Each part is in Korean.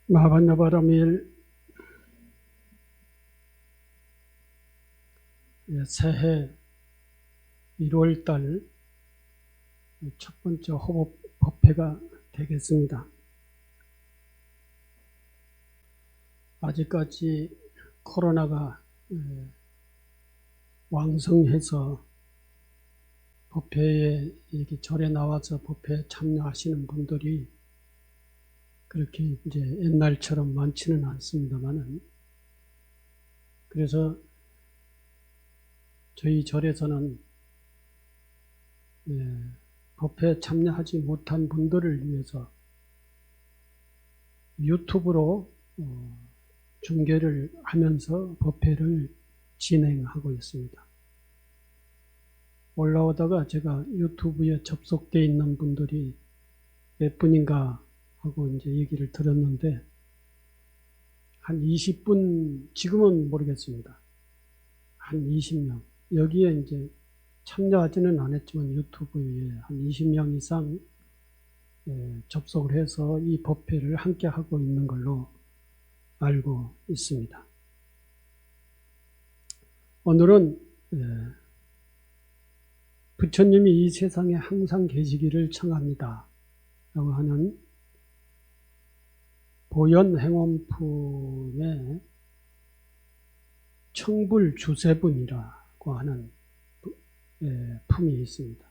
마반야바라밀 새해 1월달 첫 번째 호법 법회가 되겠습니다. 아직까지 코로나가 왕성해서 법회에 이렇게 절에 나와서 법회에 참여하시는 분들이 그렇게 이제 옛날처럼 많지는 않습니다만은, 그래서 저희 절에서는 법회에 참여하지 못한 분들을 위해서 유튜브로 중계를 하면서 법회를 진행하고 있습니다. 올라오다가 제가 유튜브에 접속되어 있는 분들이 몇 분인가 하고 이제 얘기를 들었는데, 한 20분, 지금은 모르겠습니다. 한 20명. 여기에 이제 참여하지는 않았지만 유튜브에 한 20명 이상 접속을 해서 이 법회를 함께 하고 있는 걸로 알고 있습니다. 오늘은 부처님이 이 세상에 항상 계시기를 청합니다 라고 하는 보현행원품의 청불주세분이라고 하는 품이 있습니다.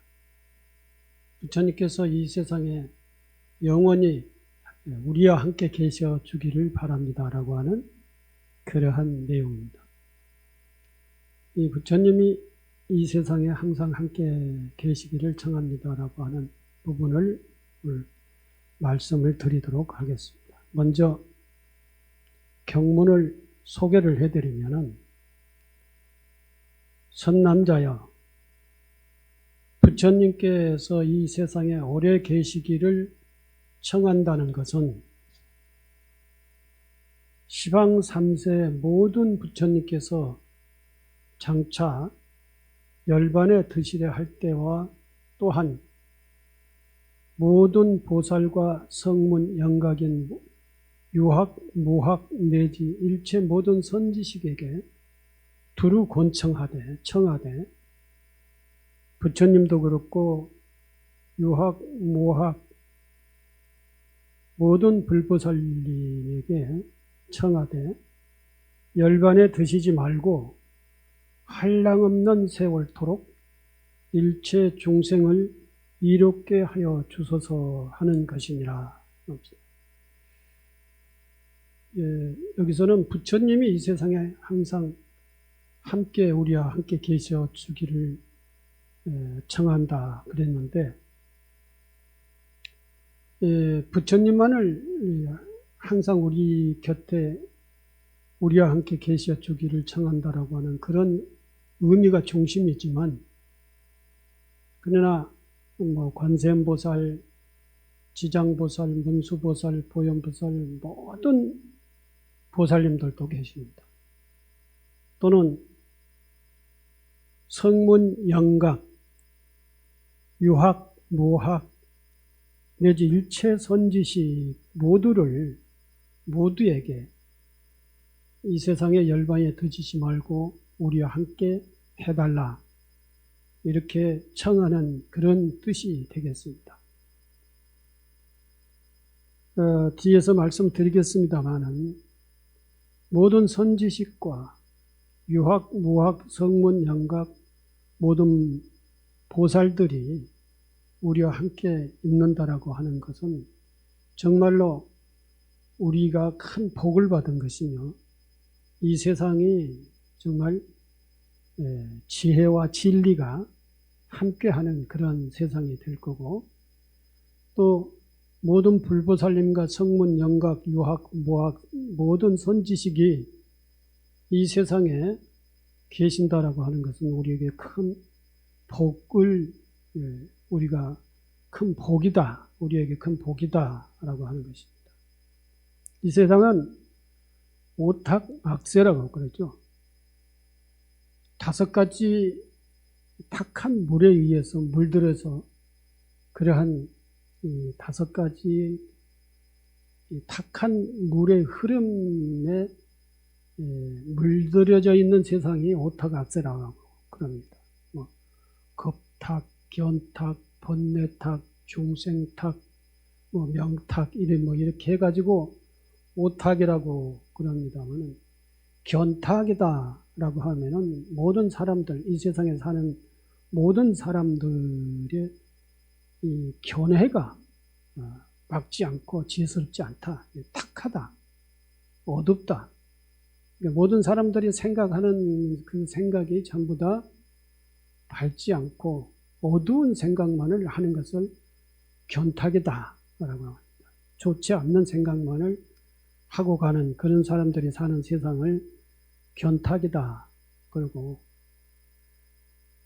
부처님께서 이 세상에 영원히 우리와 함께 계셔 주기를 바랍니다 라고 하는 그러한 내용입니다. 이 부처님이 이 세상에 항상 함께 계시기를 청합니다 라고 하는 부분을 오늘 말씀을 드리도록 하겠습니다. 먼저 경문을 소개를 해드리면은, 선남자여, 부처님께서 이 세상에 오래 계시기를 청한다는 것은 시방 3세 모든 부처님께서 장차 열반에 드시려 할 때와 또한 모든 보살과 성문 영각인 유학, 무학 내지 일체 모든 선지식에게 두루 권청하되 청하되, 부처님도 그렇고 유학, 무학 모든 불보살님에게 청하되 열반에 드시지 말고 한량없는 세월토록 일체 중생을 이롭게 하여 주소서 하는 것이니라. 여기서는 부처님이 이 세상에 항상 함께 우리와 함께 계셔 주기를 청한다 그랬는데, 부처님만을 항상 우리 곁에 우리와 함께 계셔 주기를 청한다라고 하는 그런 의미가 중심이지만, 그러나 관세음보살, 지장보살, 문수보살, 보현보살 모든 보살님들도 계십니다. 또는 성문, 영각, 유학, 무학 내지 일체 선지식 모두에게 이 세상의 열반에 드시지 말고 우리와 함께 해달라, 이렇게 청하는 그런 뜻이 되겠습니다. 뒤에서 말씀드리겠습니다마는, 모든 선지식과 유학, 무학, 성문, 영각 모든 보살들이 우리와 함께 있는다라고 하는 것은 정말로 우리가 큰 복을 받은 것이며, 이 세상이 정말 지혜와 진리가 함께하는 그런 세상이 될 거고, 또 모든 불보살님과 성문, 영각, 유학, 무학 모든 선지식이 이 세상에 계신다라고 하는 것은 우리에게 큰 복을, 우리가 큰 복이다, 우리에게 큰 복이다라고 하는 것입니다. 이 세상은 오탁악세라고 그러죠. 5가지 탁한 물에 의해서 물들어서 그러한 이 5가지 이 탁한 물의 흐름에 물들여져 있는 세상이 오탁악세라고 그럽니다. 뭐 겁탁, 견탁, 번뇌탁, 중생탁, 뭐 명탁 이렇게 해가지고 오탁이라고 그럽니다만은 견탁이다라고 하면은 모든 사람들, 이 세상에 사는 모든 사람들의 이 견해가 막지 않고 지혜스럽지 않다, 탁하다, 어둡다. 그러니까 모든 사람들이 생각하는 그 생각이 전부 다 밝지 않고 어두운 생각만을 하는 것을 견탁이다라고 합니다. 좋지 않는 생각만을 하고 가는 그런 사람들이 사는 세상을 견탁이다. 그리고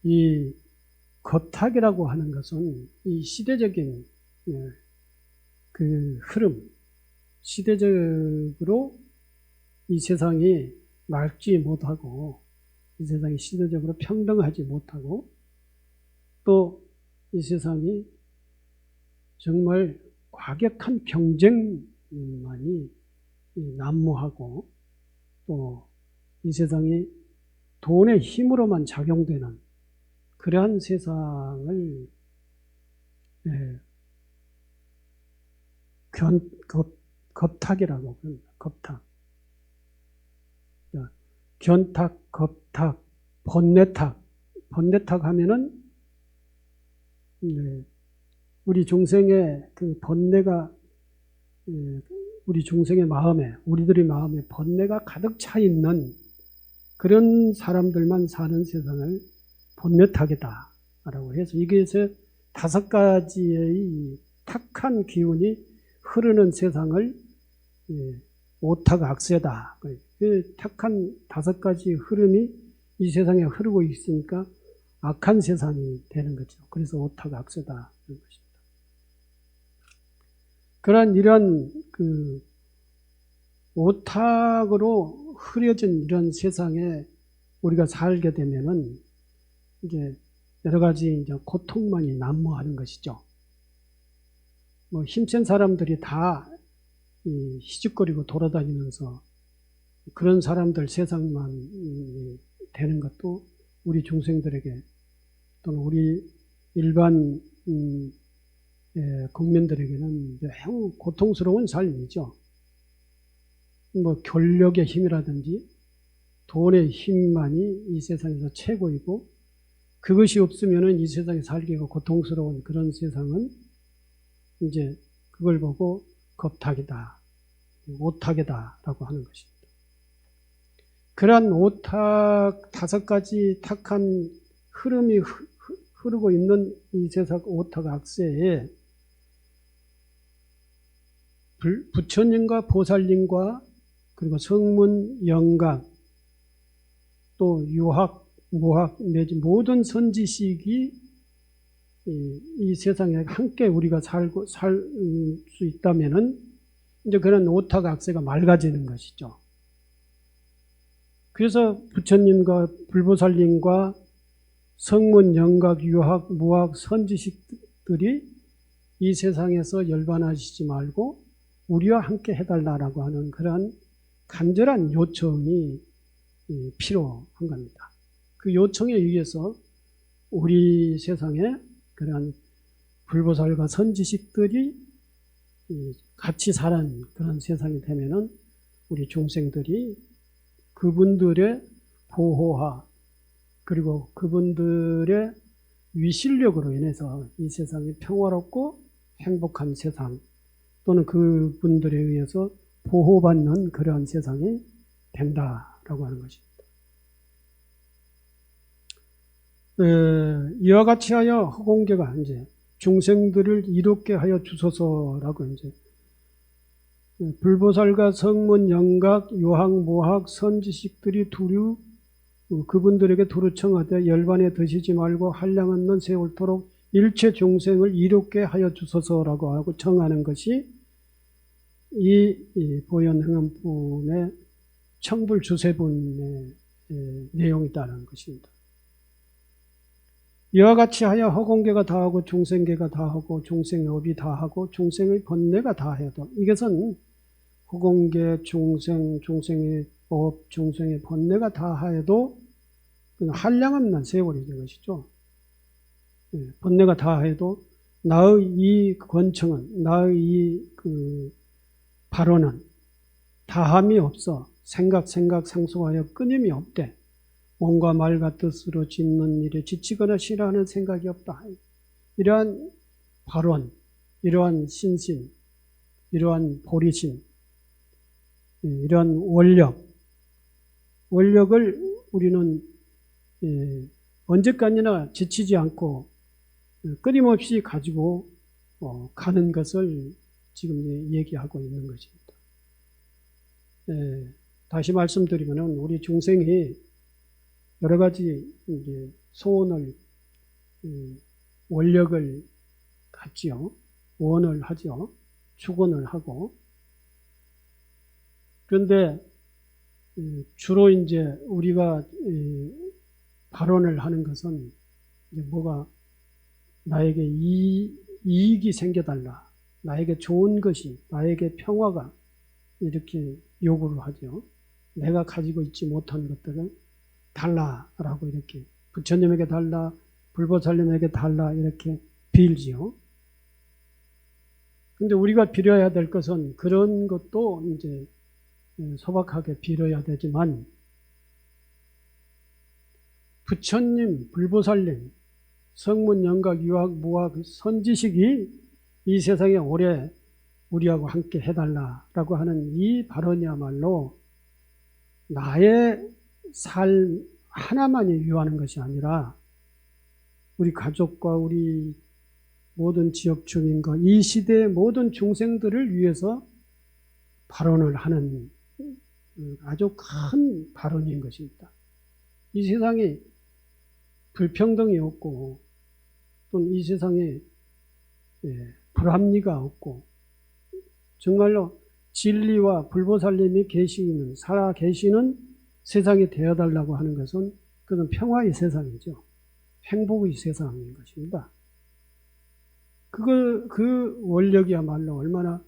이 겁탁이라고 하는 것은 이 시대적인 그 흐름, 시대적으로 이 세상이 맑지 못하고 이 세상이 시대적으로 평등하지 못하고 또 이 세상이 정말 과격한 경쟁만이 난무하고 또 이 세상이 돈의 힘으로만 작용되는 그러한 세상을 겁탁이라고 합니다. 겁탁. 견탁, 겁탁, 번뇌탁. 번뇌탁 하면은 우리 중생의 그 번뇌가 우리 중생의 마음에, 우리들의 마음에 번뇌가 가득 차 있는 그런 사람들만 사는 세상을 번뇌탁이다라고 해서 이것에 5가지의 탁한 기운이 흐르는 세상을 오탁악세다. 그 탁한 5가지 흐름이 이 세상에 흐르고 있으니까 악한 세상이 되는 거죠. 그래서 오탁악세다 하는 것입니다. 그런 이런 그 오탁으로 흐려진 이런 세상에 우리가 살게 되면은 이제 여러 가지 이제 고통만이 난무하는 것이죠. 뭐 힘센 사람들이 다 희죽거리고 돌아다니면서 그런 사람들 세상만 되는 것도 우리 중생들에게 또는 우리 일반 국민들에게는 매우 고통스러운 삶이죠. 뭐 권력의 힘이라든지 돈의 힘만이 이 세상에서 최고이고 그것이 없으면은 이 세상에 살기가 고통스러운 그런 세상은 이제 그걸 보고 겁탁이다, 오탁이다라고 하는 것입니다. 그러한 오탁 5가지 탁한 흐름이 흐르고 있는 이 세상 오탁 악세에 부처님과 보살님과 그리고 성문, 영각, 또 유학, 무학 내지 모든 선지식이 이 세상에 함께 우리가 살 수 있다면은 이제 그런 오탁 악세가 맑아지는 것이죠. 그래서 부처님과 불보살님과 성문, 영각, 유학, 무학, 선지식들이 이 세상에서 열반하시지 말고 우리와 함께 해달라고 하는 그러한 간절한 요청이 필요한 겁니다. 그 요청에 의해서 우리 세상에 그러한 불보살과 선지식들이 같이 사는 그런 세상이 되면은 우리 중생들이 그분들의 보호와 그리고 그분들의 위실력으로 인해서 이 세상이 평화롭고 행복한 세상 또는 그분들에 의해서 보호받는 그러한 세상이 된다라고 하는 것입니다. 이와 같이 하여 허공계가 이제 중생들을 이롭게 하여 주소서라고 이제 불보살과 성문, 영각, 유학, 모학, 선지식들이 두루 그분들에게 두루 청하되 열반에 드시지 말고 한량없는 세월토록 일체 중생을 이롭게 하여 주소서라고 하고 청하는 것이 이 보현흥암품의 청불주세분의 내용이다라는 것입니다. 이와 같이 하여 허공계가 다하고 중생계가 다하고 중생의 업이 다하고 중생의 번뇌가 다하여도 이것은 후공계, 중생, 중생의 법, 중생의 번뇌가 다하여도 한량없는 세월이 된 것이죠. 번뇌가 다해도 나의 이 권청은, 나의 이 발언은 다함이 없어 생각 상속하여 끊임이 없대. 몸과 말과 뜻으로 짓는 일에 지치거나 싫어하는 생각이 없다. 이러한 발언, 이러한 신심, 이러한 보리심, 이러한 원력을 우리는 언제까지나 지치지 않고 끊임없이 가지고 가는 것을 지금 얘기하고 있는 것입니다. 다시 말씀드리면 우리 중생이 여러 가지 이제 소원을, 원력을 갖지요. 원을 하죠. 축원을 하고. 그런데 주로 이제 우리가 발언을 하는 것은 이제 뭐가 나에게 이익이 생겨달라. 나에게 좋은 것이, 나에게 평화가 이렇게 요구를 하죠. 내가 가지고 있지 못한 것들을 달라라고 이렇게 부처님에게 달라, 불보살님에게 달라 이렇게 빌지요. 근데 우리가 빌어야 될 것은 그런 것도 이제 소박하게 빌어야 되지만 부처님, 불보살님, 성문, 영각, 유학, 무학, 선지식이 이 세상에 오래 우리하고 함께 해달라라고 하는 이 발언이야말로 나의 삶 하나만이 유하는 것이 아니라 우리 가족과 우리 모든 지역 주민과 이 시대의 모든 중생들을 위해서 발언을 하는 아주 큰 발언인 것입니다. 이 세상에 불평등이 없고 또는 이 세상에 불합리가 없고 정말로 진리와 불보살님이 계시는, 살아 계시는 세상이 되어달라고 하는 것은 그건 평화의 세상이죠. 행복의 세상인 것입니다. 그 원력이야말로 얼마나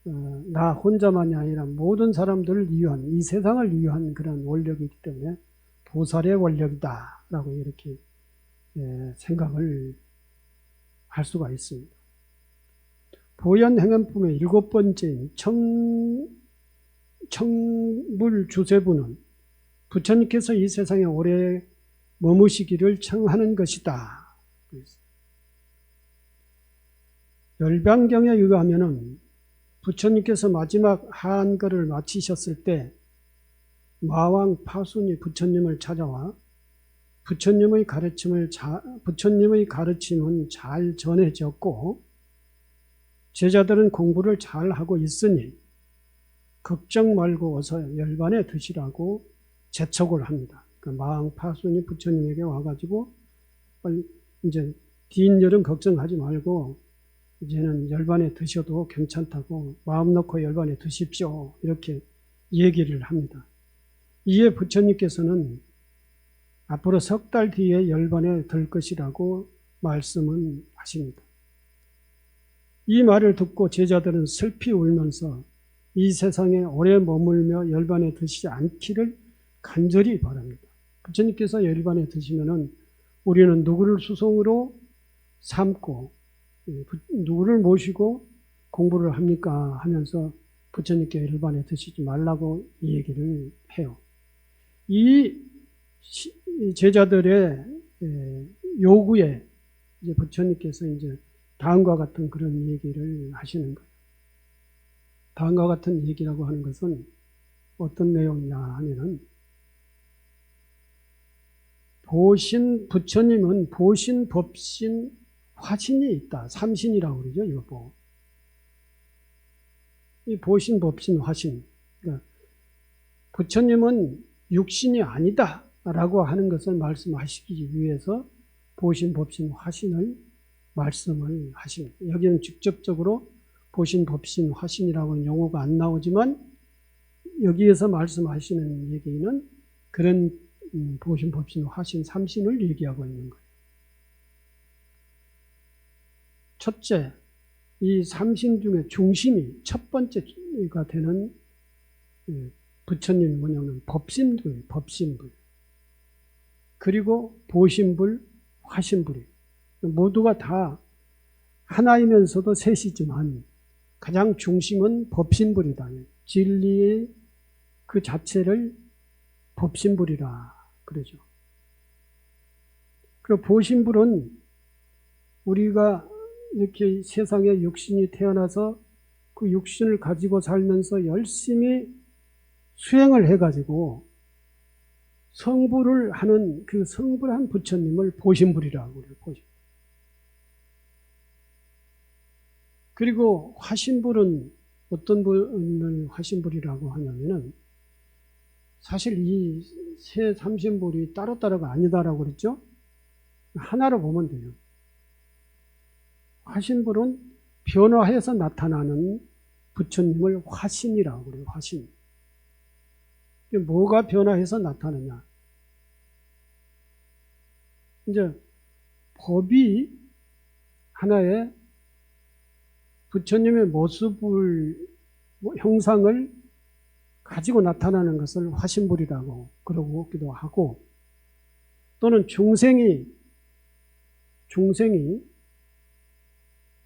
나 혼자만이 아니라 모든 사람들을 위한, 이 세상을 위한 그런 원력이기 때문에 보살의 원력이다라고 이렇게 생각을 할 수가 있습니다. 보현행연품의 7번째인 청불주세부는 부처님께서 이 세상에 오래 머무시기를 청하는 것이다. 열반경에 의하면은 부처님께서 마지막 한글을 마치셨을 때 마왕 파순이 부처님을 찾아와 부처님의 가르침은 잘 전해졌고 제자들은 공부를 잘 하고 있으니 걱정 말고 어서 열반에 드시라고 재촉을 합니다. 그러니까 마왕 파순이 부처님에게 와가지고 이제 긴 열은 걱정하지 말고 이제는 열반에 드셔도 괜찮다고 마음 놓고 열반에 드십시오. 이렇게 얘기를 합니다. 이에 부처님께서는 앞으로 3달 뒤에 열반에 들 것이라고 말씀은 하십니다. 이 말을 듣고 제자들은 슬피 울면서 이 세상에 오래 머물며 열반에 드시지 않기를 간절히 바랍니다. 부처님께서 열반에 드시면은 우리는 누구를 수송으로 삼고 누구를 모시고 공부를 합니까? 하면서 부처님께 열반에 드시지 말라고 얘기를 해요. 이 제자들의 요구에 이제 부처님께서 이제 다음과 같은 그런 얘기를 하시는 거예요. 다음과 같은 얘기라고 하는 것은 어떤 내용이냐 하면은 부처님은 보신, 법신, 화신이 있다. 삼신이라고 그러죠. 이거 보고. 이 보신, 법신, 화신. 그러니까 부처님은 육신이 아니다. 라고 하는 것을 말씀하시기 위해서 보신, 법신, 화신을 말씀을 하십니다. 여기는 직접적으로 보신, 법신, 화신이라고는 용어가 안 나오지만 여기에서 말씀하시는 얘기는 그런 보신, 법신, 화신, 삼신을 얘기하고 있는 거예요. 첫째, 이 삼신 중에 중심이 첫 번째가 되는 부처님 뭐냐면 법신불, 법신불. 그리고 보신불, 화신불이 모두가 다 하나이면서도 셋이지만 가장 중심은 법신불이다. 진리의 그 자체를 법신불이라 그러죠. 그리고 보신불은 우리가 이렇게 세상에 육신이 태어나서 그 육신을 가지고 살면서 열심히 수행을 해가지고 성불을 하는 그 성불한 부처님을 보신불이라고 그래요. 보신. 그리고 화신불은 어떤 분을 화신불이라고 하냐면은 사실 이 세 삼신불이 따로따로가 아니다라고 그랬죠. 하나로 보면 돼요. 화신불은 변화해서 나타나는 부처님을 화신이라고 그래요. 화신. 뭐가 변화해서 나타나냐. 이제 법이 하나의 부처님의 모습을, 형상을 가지고 나타나는 것을 화신불이라고 그러기도 하고, 또는 중생이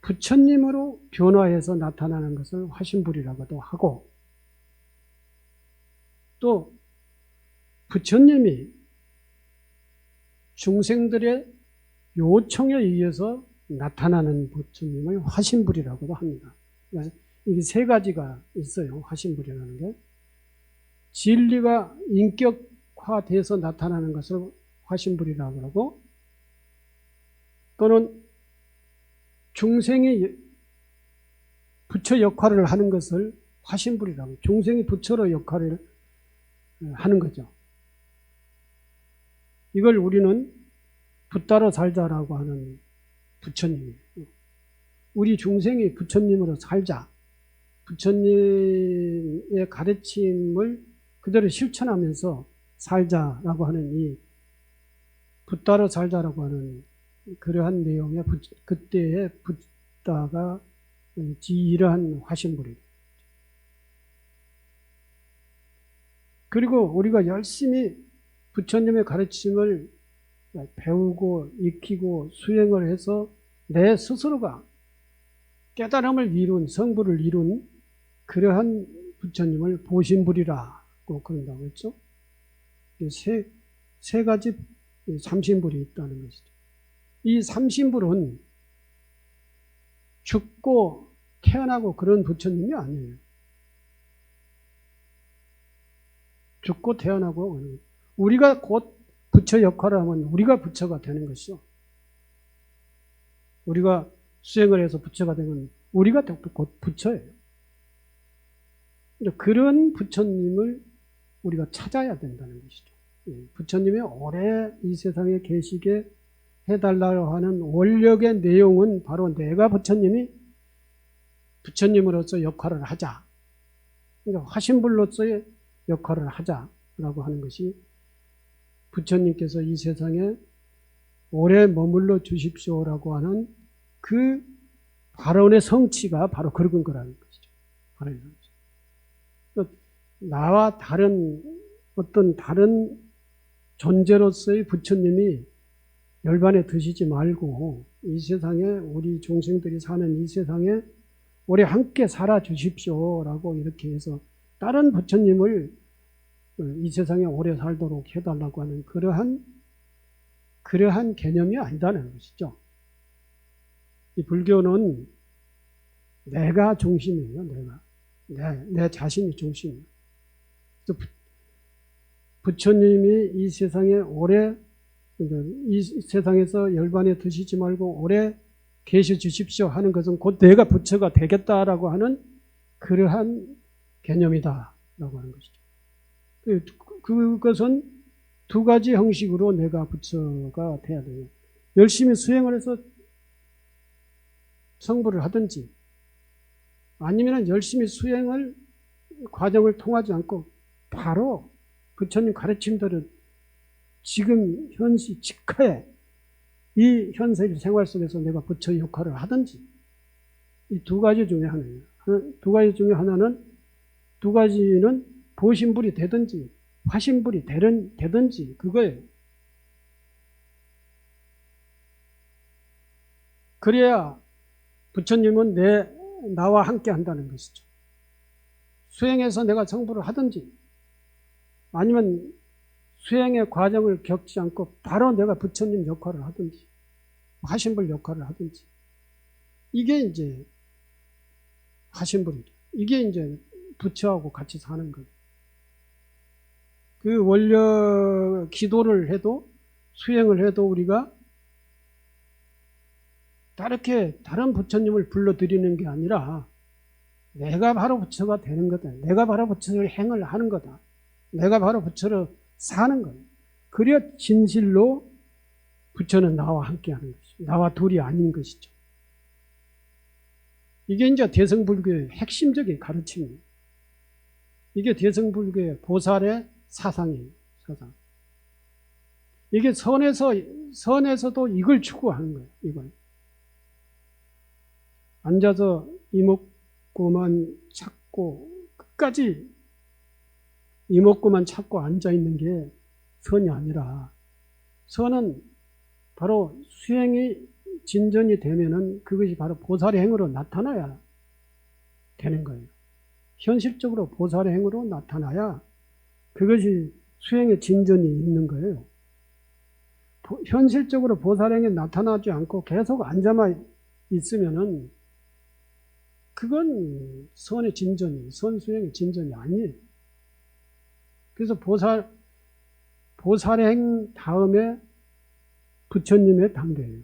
부처님으로 변화해서 나타나는 것을 화신불이라고도 하고, 또 부처님이 중생들의 요청에 의해서 나타나는 부처님을 화신불이라고도 합니다. 그러니까 이게 세 가지가 있어요. 화신불이라는 게. 진리가 인격화돼서 나타나는 것을 화신불이라고 하고, 또는 중생이 부처 역할을 하는 것을 화신불이라고 해요. 중생이 부처로 역할을 하는 거죠. 이걸 우리는 붓따라 살자라고 하는 부처님이에요. 우리 중생이 부처님으로 살자. 부처님의 가르침을 그대로 실천하면서 살자라고 하는 이 붓따라 살자라고 하는 그러한 내용의 그때의 붓다가 이러한 화신불이에요. 그리고 우리가 열심히 부처님의 가르침을 배우고 익히고 수행을 해서 내 스스로가 깨달음을 이룬, 성불을 이룬 그러한 부처님을 보신불이라고 그런다고 했죠. 세 가지 삼신불이 있다는 것이죠. 이 삼신불은 죽고 태어나고 그런 부처님이 아니에요. 죽고 태어나고 우리가 곧 부처 역할을 하면 우리가 부처가 되는 것이죠. 우리가 수행을 해서 부처가 되면 우리가 곧 부처예요. 그런 부처님을 우리가 찾아야 된다는 것이죠. 부처님이 오래 이 세상에 계시게 해달라고 하는 원력의 내용은 바로 내가 부처님으로서 역할을 하자. 그러니까 화신불로서의 역할을 하자라고 하는 것이 부처님께서 이 세상에 오래 머물러 주십시오라고 하는 그 발언의 성취가 바로 그런 거라는 것이죠. 나와 다른 어떤 다른 존재로서의 부처님이 열반에 드시지 말고 이 세상에 우리 중생들이 사는 이 세상에 오래 함께 살아 주십시오라고 이렇게 해서 다른 부처님을 이 세상에 오래 살도록 해달라고 하는 그러한 개념이 아니다는 것이죠. 이 불교는 내가 중심이에요. 내 자신이 중심이에요. 부처님이 이 세상에 오래 이 세상에서 열반에 드시지 말고 오래 계셔 주십시오 하는 것은 곧 내가 부처가 되겠다라고 하는 그러한 개념이다라고 하는 것이죠. 그것은 두 가지 형식으로 내가 부처가 돼야 돼요. 열심히 수행을 해서 성불을 하든지 아니면 열심히 수행을 과정을 통하지 않고 바로 부처님 가르침대로 지금 현시 직하에 이 현세 생활 속에서 내가 부처 역할을 하든지 이 두 가지 중에 하나예요. 두 가지 중에 하나는, 두 가지는 보신불이 되든지 화신불이 되든지 그거예요. 그래야 부처님은 나와 함께 한다는 것이죠. 수행해서 내가 성불을 하든지 아니면 수행의 과정을 겪지 않고 바로 내가 부처님 역할을 하든지 화신불 역할을 하든지, 이게 이제 화신불이죠. 이게 이제 부처하고 같이 사는 거예요. 그 원래 기도를 해도 수행을 해도 우리가 다른 부처님을 불러들이는 게 아니라 내가 바로 부처가 되는 거다. 내가 바로 부처를 행을 하는 거다. 내가 바로 부처로 사는 거예요. 그래야 진실로 부처는 나와 함께 하는 것이죠. 나와 둘이 아닌 것이죠. 이게 이제 대승불교의 핵심적인 가르침이에요. 이게 대승불교의 보살의 사상이에요. 사상. 이게 선에서도 이걸 추구하는 거예요. 이걸. 앉아서 이목구만 찾고 끝까지 이목구만 찾고 앉아있는 게 선이 아니라, 선은 바로 수행이 진전이 되면은 그것이 바로 보살의 행으로 나타나야 되는 거예요. 현실적으로 보살의 행으로 나타나야 그것이 수행의 진전이 있는 거예요. 현실적으로 보살의 행이 나타나지 않고 계속 앉아만 있으면은 그건 선의 진전이, 선수행의 진전이 아니에요. 그래서 보살의 행 다음에 부처님의 단계예요.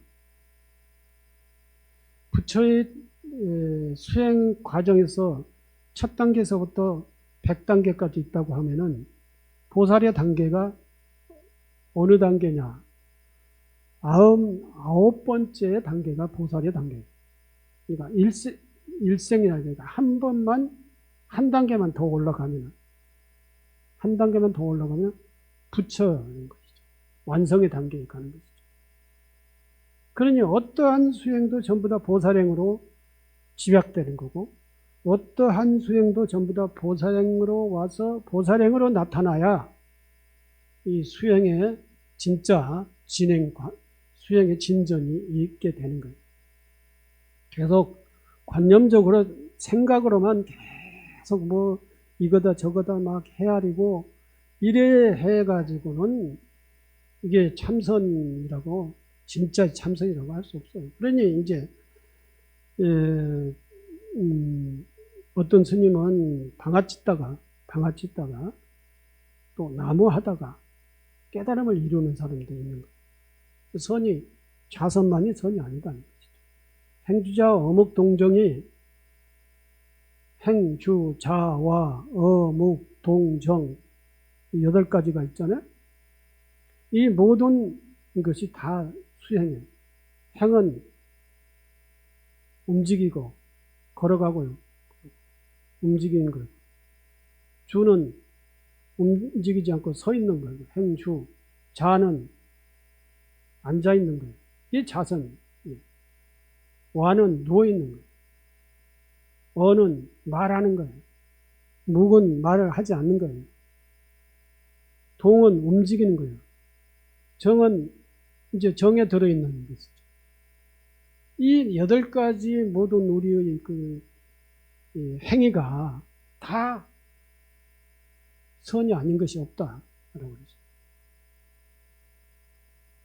부처의 수행 과정에서 첫 단계에서부터 100단계까지 있다고 하면은 보살의 단계가 어느 단계냐? 99번째 단계가 보살의 단계예요. 그러니까 일생이라 그러니까 한 단계만 더 올라가면 부처인 것이죠. 완성의 단계에 가는 것이죠. 그러니 어떠한 수행도 전부 다 보살행으로 집약되는 거고, 어떠한 수행도 전부 다 보살행으로 와서 보살행으로 나타나야 이 수행의 진짜 수행의 진전이 있게 되는 거예요. 계속 관념적으로 생각으로만 계속 이거다 저거다 막 헤아리고 이래 해가지고는 이게 참선이라고, 진짜 참선이라고 할 수 없어요. 그러니 이제 어떤 스님은 방아 찢다가 또 나무하다가 깨달음을 이루는 사람도 있는 거예요. 자선만이 선이 아니다는 것이죠. 행주자 어묵동정이 행주자와 어묵동정, 이 8가지가 있잖아요. 이 모든 것이 다 수행이에요. 행은 움직이고 걸어가고요. 움직이는 거예요. 주는 움직이지 않고 서 있는 거예요. 행주. 자는 앉아 있는 거예요. 이게 자선. 와는 누워 있는 거예요. 어는 말하는 거예요. 묵은 말을 하지 않는 거예요. 동은 움직이는 거예요. 정은 이제 정에 들어있는 것이죠. 이 8가지 모든 우리의 이 행위가 다 선이 아닌 것이 없다라고 그러죠.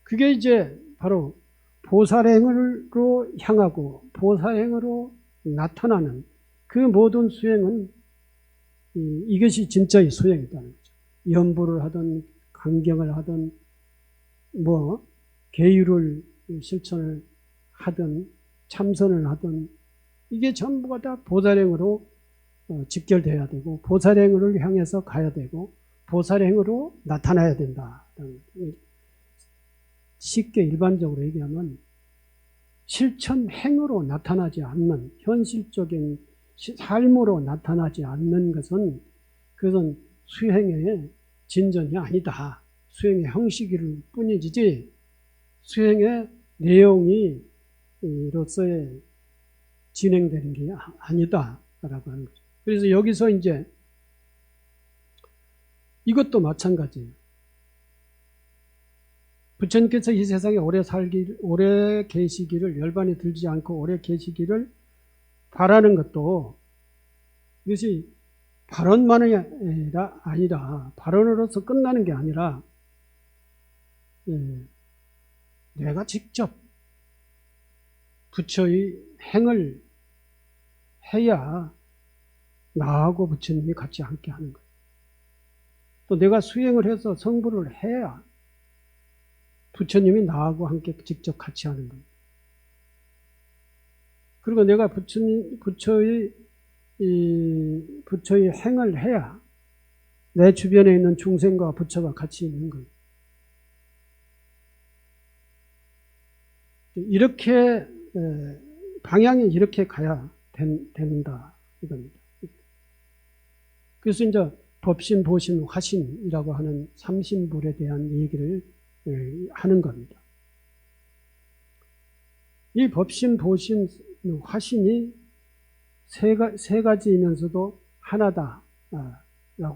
그게 이제 바로 보살행으로 향하고 보살행으로 나타나는 그 모든 수행은 이것이 진짜의 수행이라는 거죠. 연부를 하든 강경을 하든 계율을 실천을 하든 참선을 하든 이게 전부가 다 보살행으로 직결돼야 되고 보살행을 향해서 가야 되고 보살행으로 나타나야 된다. 쉽게 일반적으로 얘기하면 실천행으로 나타나지 않는, 현실적인 삶으로 나타나지 않는 것은 그것은 수행의 진전이 아니다. 수행의 형식일 뿐이지 수행의 내용이 이로서의 진행되는 게 아니다라고 하는 거죠. 그래서 여기서 이제 이것도 마찬가지예요. 부처님께서 이 세상에 오래 계시기를, 열반에 들지 않고 오래 계시기를 바라는 것도 이것이 발언만이 아니라, 발언으로서 끝나는 게 아니라, 내가 직접 부처의 행을 해야 나하고 부처님이 같이 함께 하는 거예요. 또 내가 수행을 해서 성불을 해야 부처님이 나하고 함께 직접 같이 하는 거예요. 그리고 내가 부처의 행을 해야 내 주변에 있는 중생과 부처가 같이 있는 거예요. 이렇게 방향이 이렇게 가야 된다 이겁니다. 그래서 이제 법신, 보신, 화신이라고 하는 삼신불에 대한 얘기를 하는 겁니다. 이 법신, 보신, 화신이 세 가지이면서도 하나다라고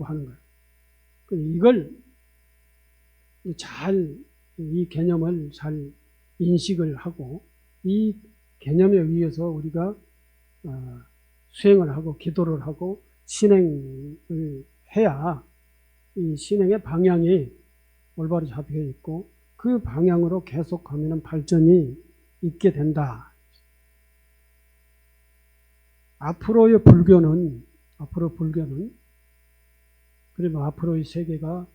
하는 거예요. 이걸 이 개념을 잘 인식을 하고 이 개념에 의해서 우리가 수행을 하고 기도를 하고 신행을 해야 이 신행의 방향이 올바로 잡혀 있고 그 방향으로 계속 가면 발전이 있게 된다. 앞으로 불교는 그러면 앞으로의 세계가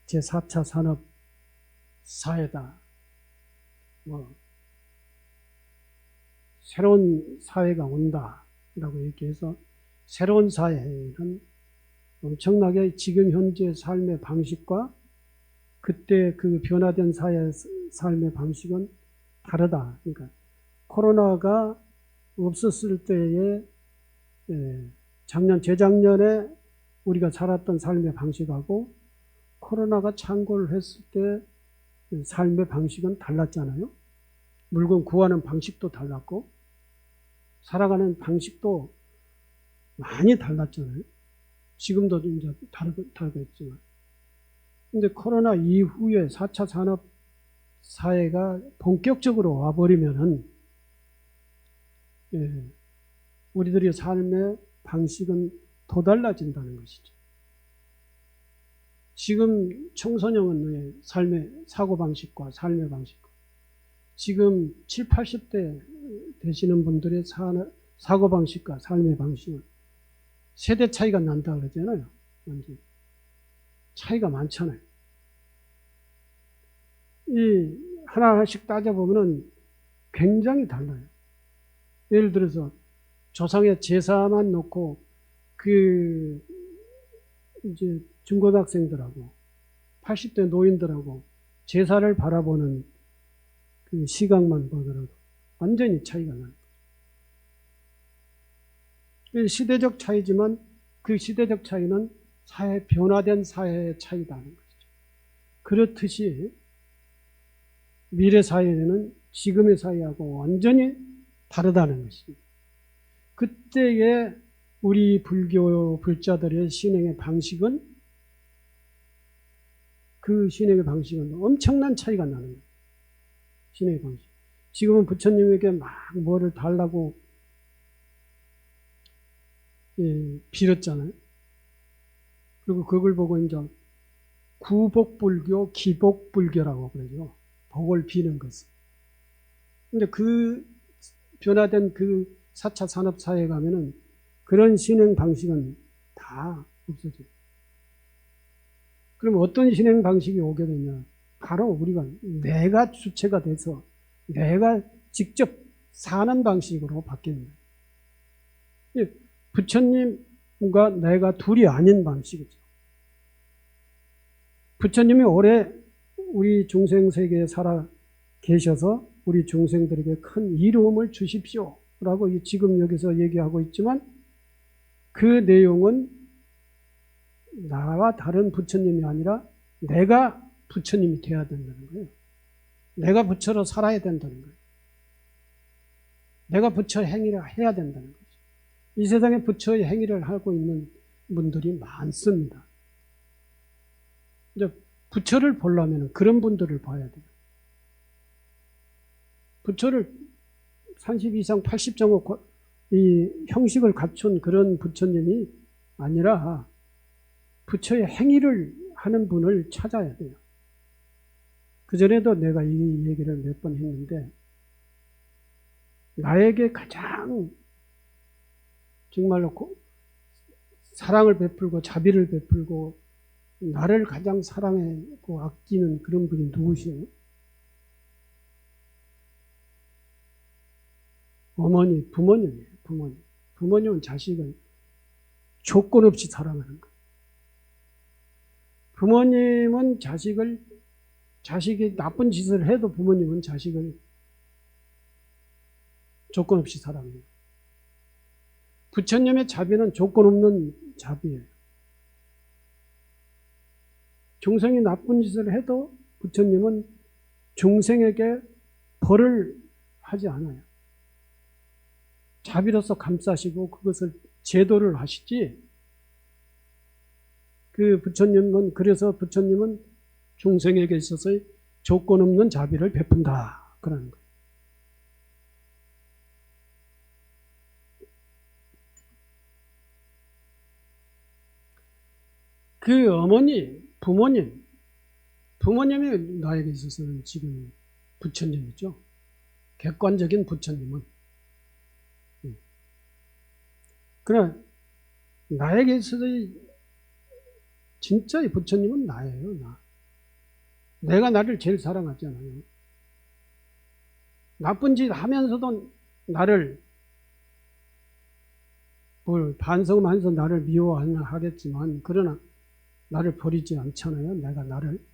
제4차 산업 사회다. 새로운 사회가 온다라고 얘기해서 새로운 사회는 엄청나게 지금 현재 삶의 방식과 그때 그 변화된 삶의 방식은 다르다. 그러니까 코로나가 없었을 때에 재작년에 우리가 살았던 삶의 방식하고 코로나가 창궐을 했을 때 삶의 방식은 달랐잖아요. 물건 구하는 방식도 달랐고 살아가는 방식도 많이 달랐잖아요. 지금도 이제 다르겠지만. 근데 코로나 이후에 4차 산업 사회가 본격적으로 와버리면은 우리들의 삶의 방식은 더 달라진다는 것이죠. 지금 청소년의 삶의 사고방식과 삶의 방식과 지금 7, 80대 되시는 분들의 사고방식과 삶의 방식은 세대 차이가 난다 그러잖아요. 완전히. 차이가 많잖아요. 이 하나씩 따져보면 굉장히 달라요. 예를 들어서 조상의 제사만 놓고 이제 중고등학생들하고 80대 노인들하고 제사를 바라보는 그 시각만 보더라도 완전히 차이가 나요. 시대적 차이지만 그 시대적 차이는 변화된 사회의 차이다는 것이죠. 그렇듯이 미래 사회는 지금의 사회하고 완전히 다르다는 것입니다. 그때의 우리 불교 불자들의 신행의 방식은 엄청난 차이가 나는 거예요. 신행의 방식. 지금은 부처님에게 막 뭐를 달라고 빌었잖아요. 그리고 그걸 보고 이제 구복불교, 기복불교라고 그러죠. 복을 비는 것을. 근데 그 변화된 그 4차 산업사회에 가면은 그런 신행 방식은 다 없어져요. 그럼 어떤 신행 방식이 오게 되냐? 바로 우리가 내가 주체가 돼서 내가 직접 사는 방식으로 바뀌는 거예요. 부처님과 내가 둘이 아닌 방식이죠. 부처님이 오래 우리 중생 세계에 살아 계셔서 우리 중생들에게 큰 이로움을 주십시오 라고 지금 여기서 얘기하고 있지만 그 내용은 나와 다른 부처님이 아니라 내가 부처님이 돼야 된다는 거예요. 내가 부처로 살아야 된다는 거예요. 내가 부처의 행위를 해야 된다는 거죠. 이 세상에 부처의 행위를 하고 있는 분들이 많습니다. 이제 부처를 보려면 그런 분들을 봐야 돼요. 부처를 30 이상 80정도 이 형식을 갖춘 그런 부처님이 아니라 부처의 행위를 하는 분을 찾아야 돼요. 그전에도 내가 이 얘기를 몇 번 했는데, 나에게 가장 정말로 사랑을 베풀고 자비를 베풀고 나를 가장 사랑하고 아끼는 그런 분이 누구시에요? 어머니, 부모님이에요. 부모님. 부모님은 자식을 조건 없이 사랑하는 거예요. 부모님은 자식이 나쁜 짓을 해도 부모님은 자식을 조건 없이 사랑해요. 부처님의 자비는 조건 없는 자비예요. 중생이 나쁜 짓을 해도 부처님은 중생에게 벌을 하지 않아요. 자비로서 감싸시고 그것을 제도를 하시지. 그래서 부처님은 중생에게 있어서 조건 없는 자비를 베푼다. 그러는 거예요. 그 어머니, 부모님이 나에게 있어서는 지금 부처님이죠. 객관적인 부처님은. 그러나 나에게 있어서 진짜의 부처님은 나예요. 내가 나를 제일 사랑하잖아요. 나쁜 짓 하면서도 나를 반성하면서 나를 미워하겠지만 그러나 나를 버리지 않잖아요. 내가 나를.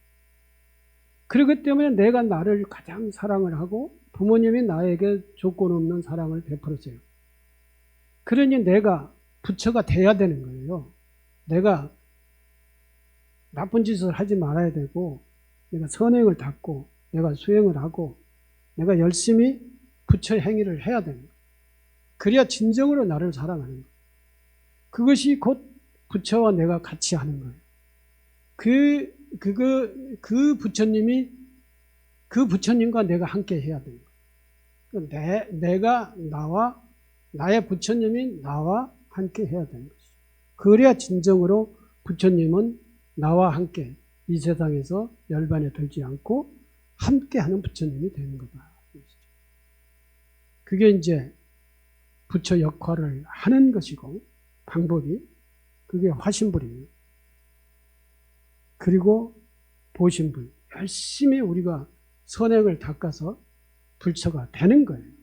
그렇기 때문에 내가 나를 가장 사랑을 하고 부모님이 나에게 조건 없는 사랑을 베풀었어요. 그러니 내가 부처가 돼야 되는 거예요. 내가 나쁜 짓을 하지 말아야 되고 내가 선행을 닦고 내가 수행을 하고 내가 열심히 부처의 행위를 해야 되는 거예요. 그래야 진정으로 나를 사랑하는 거예요. 그것이 곧 부처와 내가 같이 하는 거예요. 그 부처님과 내가 함께 해야 되는 거예요. 나의 부처님이 나와 함께 해야 되는 것이죠. 그래야 진정으로 부처님은 나와 함께 이 세상에서 열반에 들지 않고 함께 하는 부처님이 되는 거다. 그게 이제 부처 역할을 하는 것이고, 방법이, 그게 화신불이에요. 그리고 보신불. 열심히 우리가 선행을 닦아서 불처가 되는 거예요.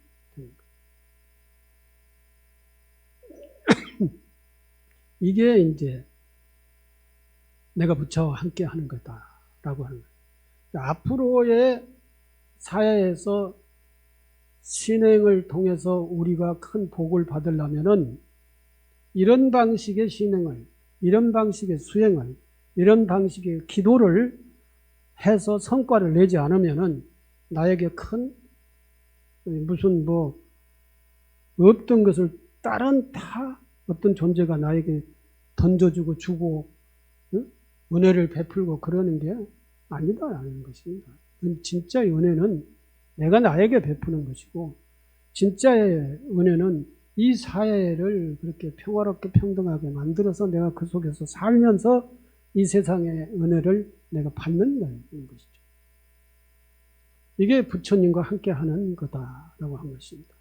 이게 이제 내가 부처와 함께 하는 거다라고 하는 거예요. 앞으로의 사회에서 신행을 통해서 우리가 큰 복을 받으려면은 이런 방식의 신행을, 이런 방식의 수행을, 이런 방식의 기도를 해서 성과를 내지 않으면은 나에게 큰 무슨 없던 것을 다른 어떤 존재가 나에게 던져주고 주고 은혜를 베풀고 그러는 게 아니다라는 것입니다. 진짜의 은혜는 내가 나에게 베푸는 것이고, 진짜의 은혜는 이 사회를 그렇게 평화롭게 평등하게 만들어서 내가 그 속에서 살면서 이 세상의 은혜를 내가 받는다는 것이죠. 이게 부처님과 함께하는 거다라고 한 것입니다.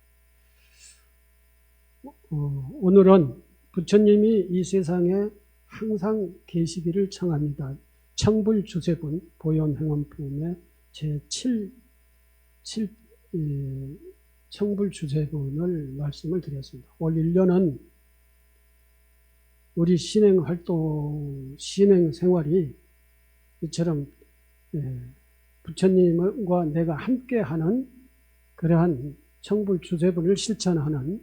오늘은 부처님이 이 세상에 항상 계시기를 청합니다. 청불주세분 보현행원품의 제7 청불주세분을 말씀을 드렸습니다. 올 1년은 우리 신행 생활이 이처럼 부처님과 내가 함께하는 그러한 청불주세분을 실천하는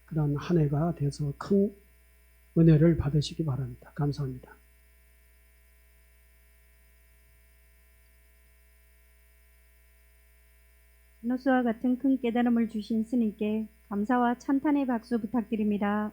그런 한 해가 돼서 큰 은혜를 받으시기 바랍니다. 감사합니다. 노수와 같은 큰 깨달음을 주신 스님께 감사와 찬탄의 박수 부탁드립니다.